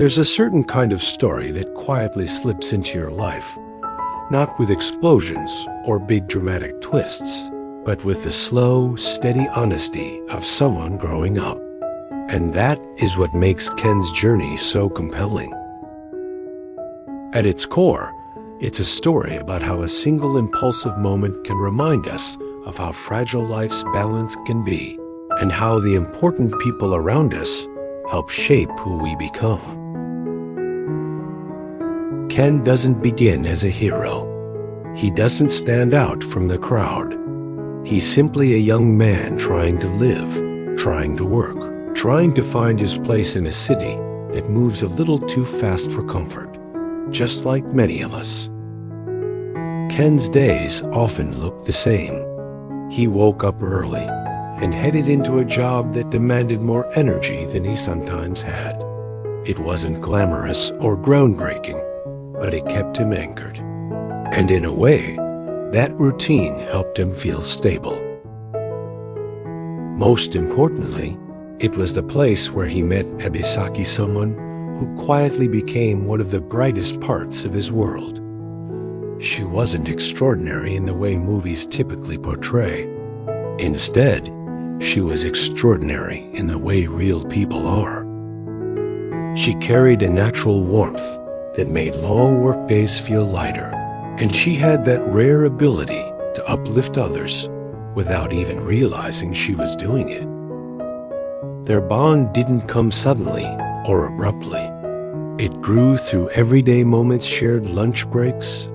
There's a certain kind of story that quietly slips into your life, not with explosions or big dramatic twists, but with the slow, steady honesty of someone growing up. And that is what makes Ken's journey so compelling. At its core, it's a story about how a single impulsive moment can remind us of how fragile life's balance can be, and how the important people around us help shape who we become. Ken doesn't begin as a hero. He doesn't stand out from the crowd. He's simply a young man trying to live, trying to work, trying to find his place in a city that moves a little too fast for comfort, just like many of us. Ken's days often looked the same. He woke up early and headed into a job that demanded more energy than he sometimes had. It wasn't glamorous or groundbreaking, but it kept him anchored. And in a way, that routine helped him feel stable. Most importantly, it was the place where he met Ebisaki, someone who quietly became one of the brightest parts of his world. She wasn't extraordinary in the way movies typically portray. Instead, she was extraordinary in the way real people are. She carried a natural warmth that made long workdays feel lighter, and she had that rare ability to uplift others without even realizing she was doing it. Their bond didn't come suddenly or abruptly. It grew through everyday moments, shared lunch breaks,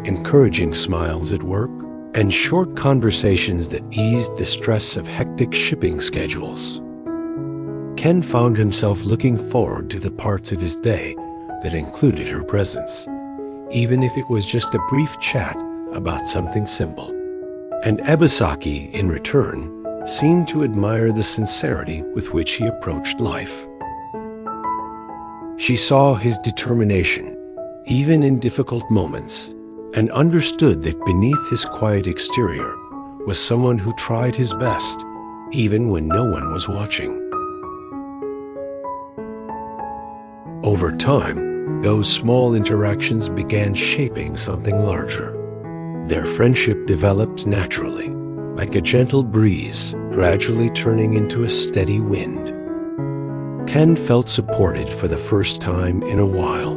encouraging smiles at work, and short conversations that eased the stress of hectic shipping schedules. Ken found himself looking forward to the parts of his day that included her presence, even if it was just a brief chat about something simple. And Ebisaki, in return, seemed to admire the sincerity with which he approached life. She saw his determination, even in difficult moments, and understood that beneath his quiet exterior was someone who tried his best, even when no one was watching. Over time, those small interactions began shaping something larger. Their friendship developed naturally, like a gentle breeze, gradually turning into a steady wind. Ken felt supported for the first time in a while.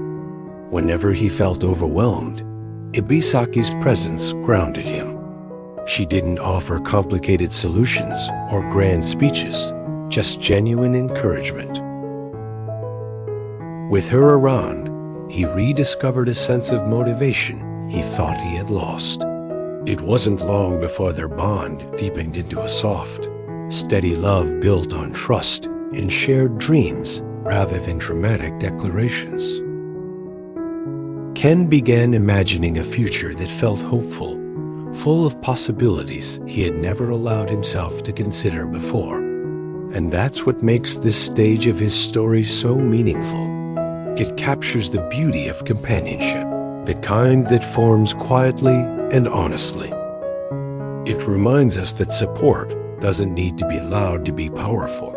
Whenever he felt overwhelmed, Ebisaki's presence grounded him. She didn't offer complicated solutions or grand speeches, just genuine encouragement. With her around, he rediscovered a sense of motivation he thought he had lost. It wasn't long before their bond deepened into a soft, steady love built on trust and shared dreams rather than dramatic declarations. Ken began imagining a future that felt hopeful, full of possibilities he had never allowed himself to consider before. And that's what makes this stage of his story so meaningful. It captures the beauty of companionship, the kind that forms quietly and honestly. It reminds us that support doesn't need to be loud to be powerful.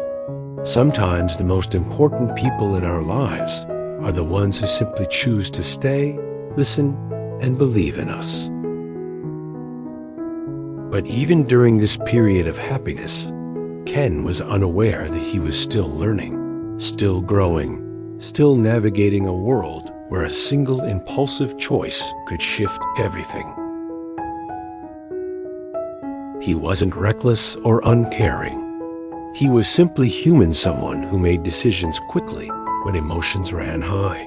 Sometimes the most important people in our lives are the ones who simply choose to stay, listen, and believe in us. But even during this period of happiness, Ken was unaware that he was still learning, still growing, still navigating a world where a single impulsive choice could shift everything. He wasn't reckless or uncaring. He was simply human, someone who made decisions quickly when emotions ran high.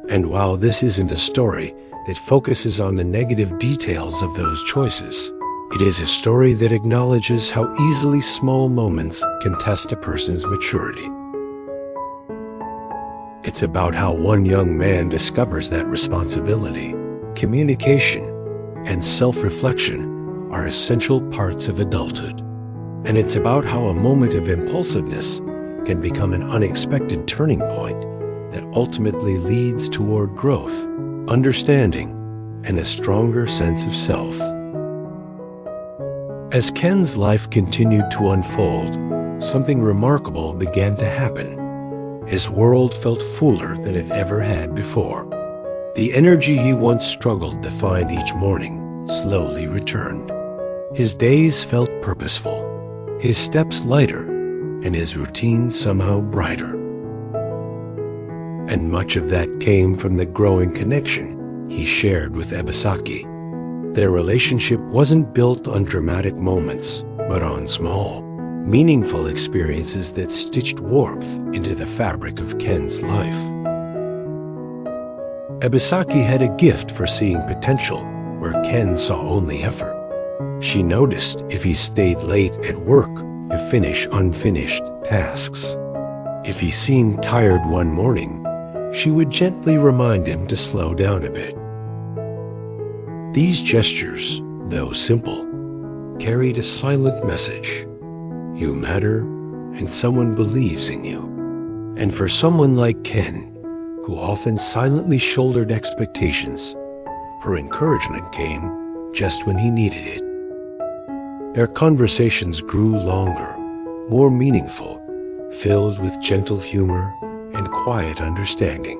And while this isn't a story that focuses on the negative details of those choices, it is a story that acknowledges how easily small moments can test a person's maturity. It's about how one young man discovers that responsibility, communication, and self-reflection are essential parts of adulthood. And it's about how a moment of impulsiveness can become an unexpected turning point that ultimately leads toward growth, understanding, and a stronger sense of self. As Ken's life continued to unfold, something remarkable began to happen. his world felt fuller than it ever had before. The energy he once struggled to find each morning slowly returned. His days felt purposeful, his steps lighter, and his routine somehow brighter. And much of that came from the growing connection he shared with Ebisaki. Their relationship wasn't built on dramatic moments, but on small, meaningful experiences that stitched warmth into the fabric of Ken's life. Ebisaki had a gift for seeing potential where Ken saw only effort. She noticed if he stayed late at work to finish unfinished tasks. If he seemed tired one morning, she would gently remind him to slow down a bit. These gestures, though simple, carried a silent message. You matter, and someone believes in you. And for someone like Ken, who often silently shouldered expectations, her encouragement came just when he needed it. Their conversations grew longer, more meaningful, filled with gentle humor and quiet understanding.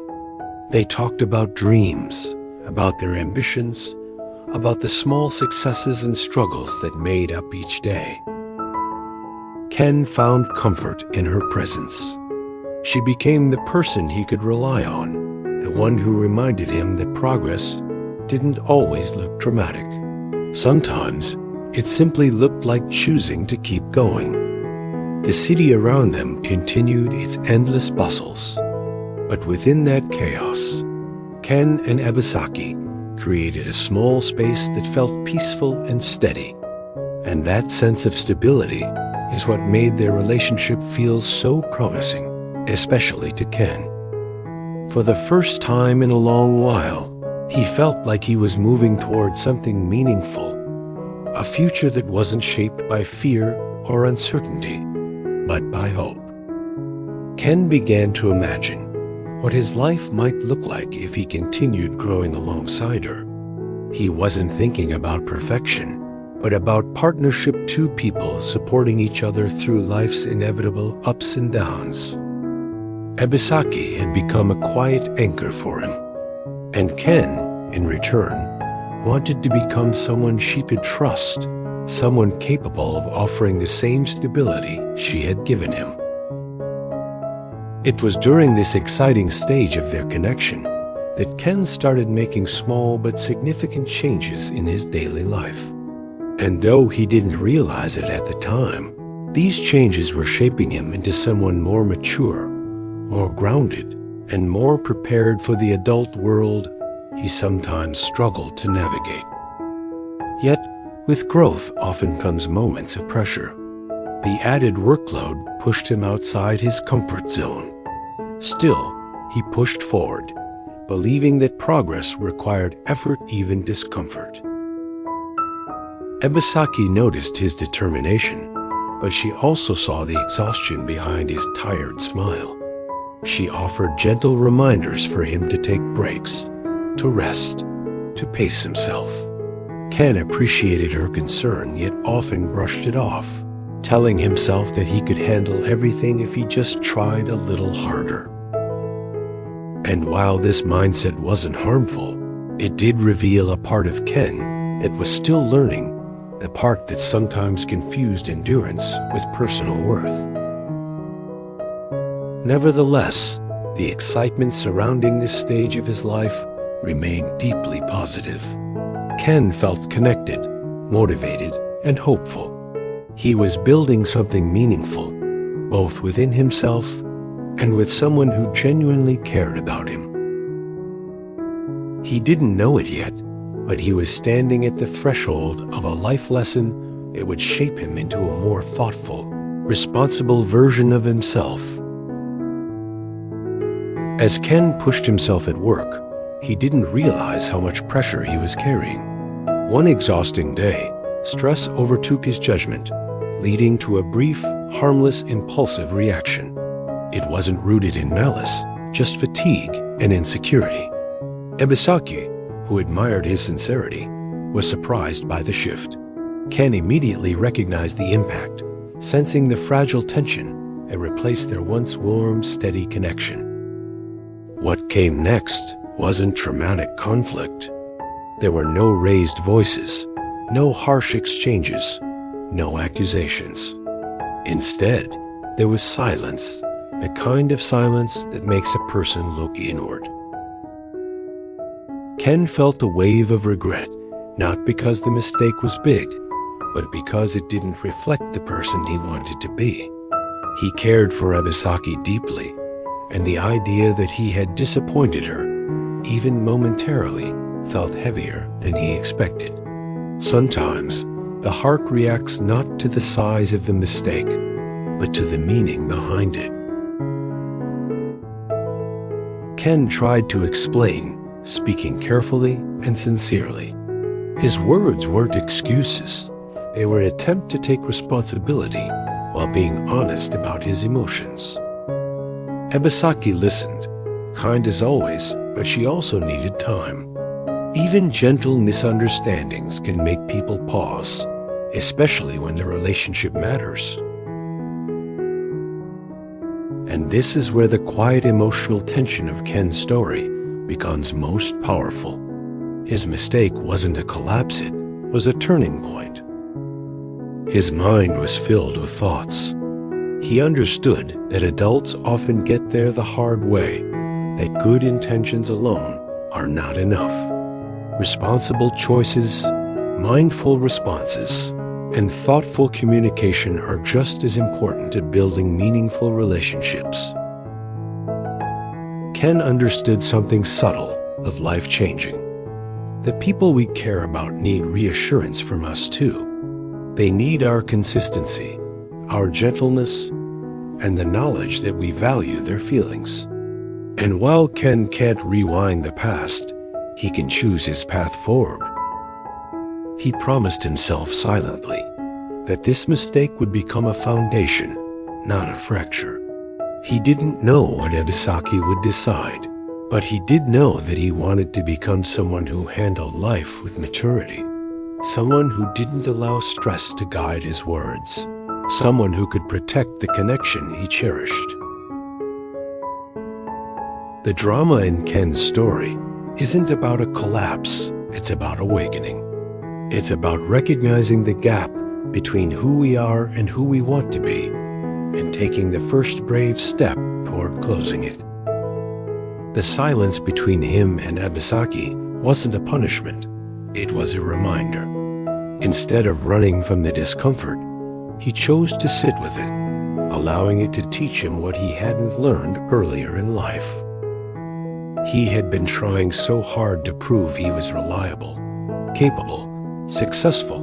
They talked about dreams, about their ambitions, about the small successes and struggles that made up each day. Ken found comfort in her presence. She became the person he could rely on, the one who reminded him that progress didn't always look dramatic. Sometimes it simply looked like choosing to keep going. The city around them continued its endless bustles, but within that chaos, Ken and Ebisaki created a small space that felt peaceful and steady. And that sense of stability is what made their relationship feel so promising, especially to Ken. For the first time in a long while, he felt like he was moving toward something meaningful, a future that wasn't shaped by fear or uncertainty, but by hope. Ken began to imagine what his life might look like if he continued growing alongside her. He wasn't thinking about perfection, but about partnership, two people supporting each other through life's inevitable ups and downs. Ebisaki had become a quiet anchor for him, and Ken, in return, wanted to become someone she could trust, someone capable of offering the same stability she had given him. It was during this exciting stage of their connection that Ken started making small but significant changes in his daily life. And though he didn't realize it at the time, these changes were shaping him into someone more mature, more grounded, and more prepared for the adult world he sometimes struggled to navigate. Yet, with growth often comes moments of pressure. The added workload pushed him outside his comfort zone. Still, he pushed forward, believing that progress required effort, even discomfort. Ebisaki noticed his determination, but she also saw the exhaustion behind his tired smile. She offered gentle reminders for him to take breaks, to rest, to pace himself. Ken appreciated her concern, yet often brushed it off, telling himself that he could handle everything if he just tried a little harder. And while this mindset wasn't harmful, it did reveal a part of Ken that was still learning, the part that sometimes confused endurance with personal worth. Nevertheless, the excitement surrounding this stage of his life remained deeply positive. Ken felt connected, motivated, and hopeful. He was building something meaningful, both within himself and with someone who genuinely cared about him. He didn't know it yet, but he was standing at the threshold of a life lesson that would shape him into a more thoughtful, responsible version of himself. As Ken pushed himself at work, he didn't realize how much pressure he was carrying. One exhausting day, stress overtook his judgment, leading to a brief, harmless, impulsive reaction. It wasn't rooted in malice, just fatigue and insecurity. Ebisaki, who admired his sincerity, was surprised by the shift. Ken immediately recognized the impact, sensing the fragile tension, that replaced their once warm, steady connection. What came next wasn't traumatic conflict. There were no raised voices, no harsh exchanges, no accusations. Instead, there was silence, the kind of silence that makes a person look inward. Ken felt a wave of regret, not because the mistake was big, but because it didn't reflect the person he wanted to be. He cared for Ebisaki deeply, and the idea that he had disappointed her, even momentarily, felt heavier than he expected. Sometimes, the heart reacts not to the size of the mistake, but to the meaning behind it. Ken tried to explain, speaking carefully and sincerely. His words weren't excuses. They were an attempt to take responsibility while being honest about his emotions. Ebisaki listened, kind as always, but she also needed time. Even gentle misunderstandings can make people pause, especially when the relationship matters. And this is where the quiet emotional tension of Ken's story becomes most powerful. His mistake wasn't a collapse, it was a turning point. His mind was filled with thoughts. He understood that adults often get there the hard way, that good intentions alone are not enough. Responsible choices, mindful responses, and thoughtful communication are just as important at building meaningful relationships. Ken understood something subtle of life-changing. The people we care about need reassurance from us too. They need our consistency, our gentleness, and the knowledge that we value their feelings. And while Ken can't rewind the past, he can choose his path forward. He promised himself silently that this mistake would become a foundation, not a fracture. He didn't know what Ebisaki would decide, but he did know that he wanted to become someone who handled life with maturity, someone who didn't allow stress to guide his words, someone who could protect the connection he cherished. The drama in Ken's story isn't about a collapse, it's about awakening. It's about recognizing the gap between who we are and who we want to be, and taking the first brave step toward closing it. The silence between him and Ebisaki wasn't a punishment, it was a reminder. Instead of running from the discomfort, he chose to sit with it, allowing it to teach him what he hadn't learned earlier in life. He had been trying so hard to prove he was reliable, capable, successful,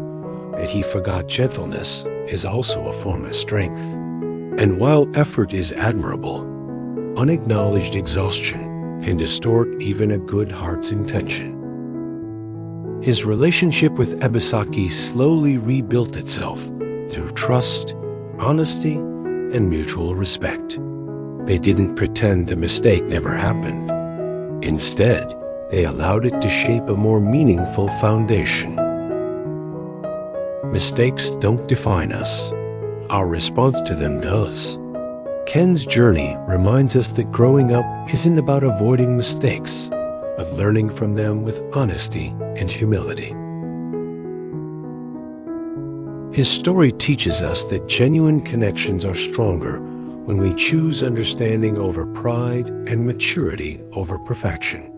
that he forgot gentleness is also a form of strength. And while effort is admirable, unacknowledged exhaustion can distort even a good heart's intention. His relationship with Ebisaki slowly rebuilt itself through trust, honesty, and mutual respect. They didn't pretend the mistake never happened. Instead, they allowed it to shape a more meaningful foundation. Mistakes don't define us. Our response to them does. Ken's journey reminds us that growing up isn't about avoiding mistakes, but learning from them with honesty and humility. His story teaches us that genuine connections are stronger when we choose understanding over pride and maturity over perfection.